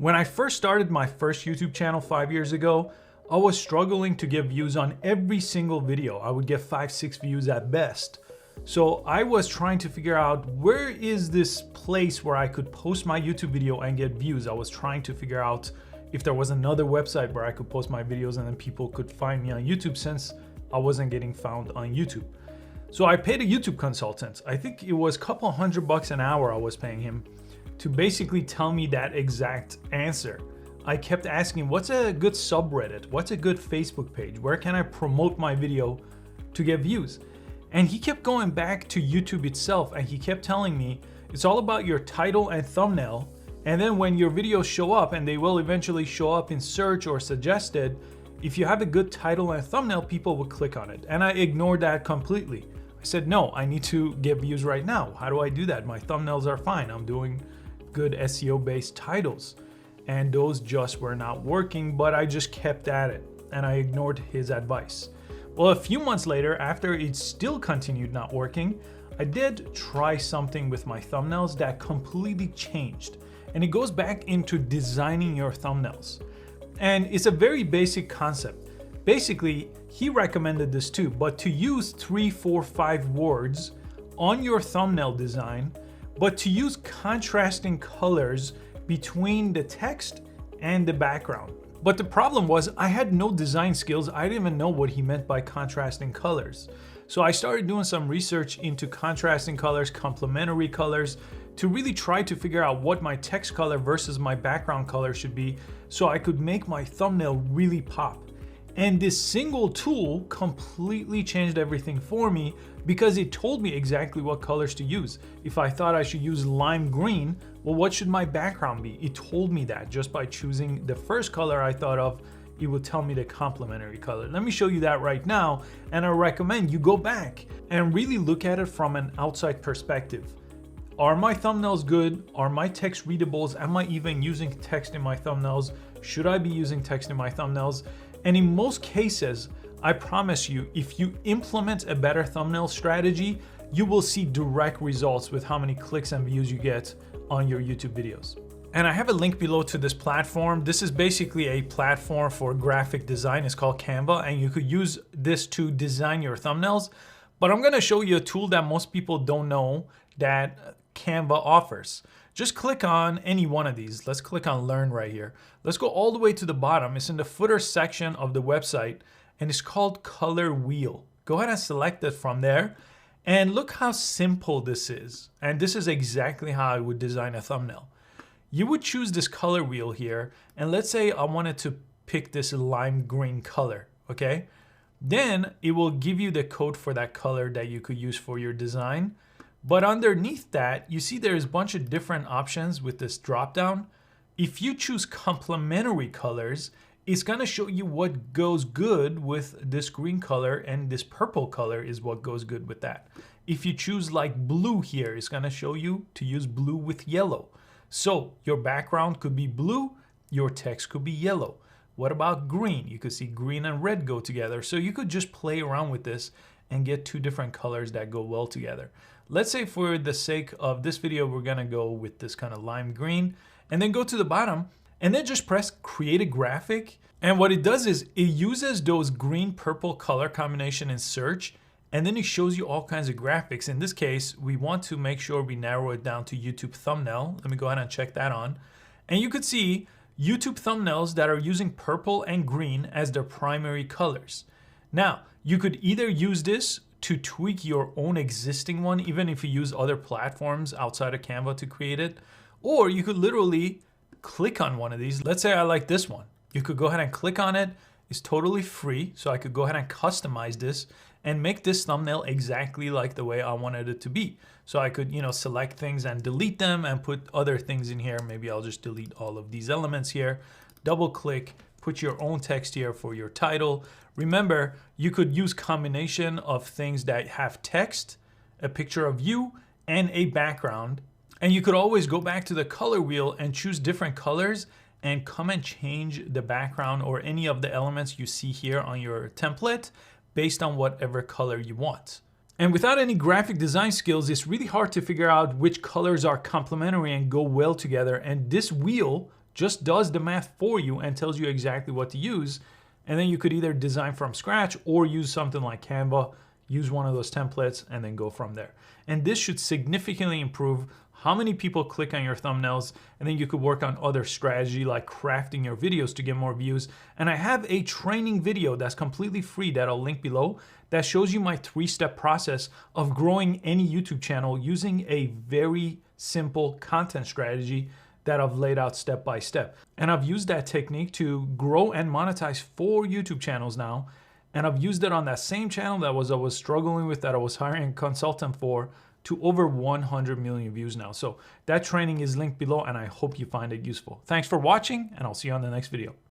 When I first started my first YouTube channel 5 years ago, I was struggling to get views on every single video. I would get 5-6 views at best. So I was trying to figure out, where is this place where I could post my YouTube video and get views? I was trying to figure out if there was another website where I could post my videos and then people could find me on YouTube, since I wasn't getting found on YouTube. So I paid a YouTube consultant. I think it was a couple $100 an hour I was paying him to basically tell me that exact answer. I kept asking, what's a good subreddit? What's a good Facebook page? Where can I promote my video to get views? And he kept going back to YouTube itself, and he kept telling me, it's all about your title and thumbnail. And then when your videos show up, and they will eventually show up in search or suggested, if you have a good title and thumbnail, people will click on it. And I ignored that completely. I said, no, I need to get views right now. How do I do that? My thumbnails are fine. I'm doing good SEO based titles. And those just were not working, but I just kept at it and I ignored his advice. Well, a few months later, after it still continued not working, I did try something with my thumbnails that completely changed. And it goes back into designing your thumbnails. And it's a very basic concept. Basically, he recommended this too, but to use 3, 4, 5 words on your thumbnail design, but to use contrasting colors between the text and the background. But the problem was, I had no design skills. I didn't even know what he meant by contrasting colors. So I started doing some research into contrasting colors, complementary colors, to really try to figure out what my text color versus my background color should be, so I could make my thumbnail really pop. And this single tool completely changed everything for me, because it told me exactly what colors to use. If I thought I should use lime green, well, what should my background be? It told me that just by choosing the first color I thought of. It would tell me the complementary color. Let me show you that right now, and I recommend you go back and really look at it from an outside perspective. Are my thumbnails good? Are my text readables? Am I even using text in my thumbnails? Should I be using text in my thumbnails? And in most cases, I promise you, if you implement a better thumbnail strategy, you will see direct results with how many clicks and views you get on your YouTube videos. And I have a link below to this platform. This is basically a platform for graphic design. It's called Canva, and you could use this to design your thumbnails. But I'm gonna show you a tool that most people don't know that Canva offers. Just click on any one of these. Let's click on Learn right here. Let's go all the way to the bottom. It's in the footer section of the website, and it's called Color Wheel. Go ahead and select it from there. And look how simple this is. And this is exactly how I would design a thumbnail. You would choose this color wheel here, and let's say I wanted to pick this lime green color, okay? Then it will give you the code for that color that you could use for your design. But underneath that, you see there's a bunch of different options with this drop down. If you choose complementary colors, it's gonna show you what goes good with this green color, and this purple color is what goes good with that. If you choose like blue here, it's gonna show you to use blue with yellow. So your background could be blue, your text could be yellow. What about green? You could see green and red go together. So you could just play around with this and get 2 different colors that go well together. Let's say for the sake of this video, we're gonna go with this kind of lime green, and then go to the bottom and then just press create a graphic. And what it does is it uses those green purple color combination in search, and then it shows you all kinds of graphics. In this case, we want to make sure we narrow it down to YouTube thumbnail. Let me go ahead and check that on. And you could see YouTube thumbnails that are using purple and green as their primary colors. Now, you could either use this to tweak your own existing one, even if you use other platforms outside of Canva to create it, or you could literally click on one of these. Let's say I like this one. You could go ahead and click on it. It's totally free, so I could go ahead and customize this and make this thumbnail exactly like the way I wanted it to be. So I could, select things and delete them and put other things in here. Maybe I'll just delete all of these elements here. Double click, put your own text here for your title. Remember, you could use combination of things that have text, a picture of you, and a background. And you could always go back to the color wheel and choose different colors and come and change the background or any of the elements you see here on your template based on whatever color you want. And without any graphic design skills, it's really hard to figure out which colors are complementary and go well together. And this wheel just does the math for you and tells you exactly what to use. And then you could either design from scratch or use something like Canva, use one of those templates, and then go from there. And this should significantly improve how many people click on your thumbnails, and then you could work on other strategy like crafting your videos to get more views. And I have a training video that's completely free that I'll link below that shows you my 3-step process of growing any YouTube channel using a very simple content strategy that I've laid out step by step. And I've used that technique to grow and monetize 4 YouTube channels now. And I've used it on that same channel that I was struggling with, that I was hiring a consultant for, to over 100 million views now. So that training is linked below, and I hope you find it useful. Thanks for watching, and I'll see you on the next video.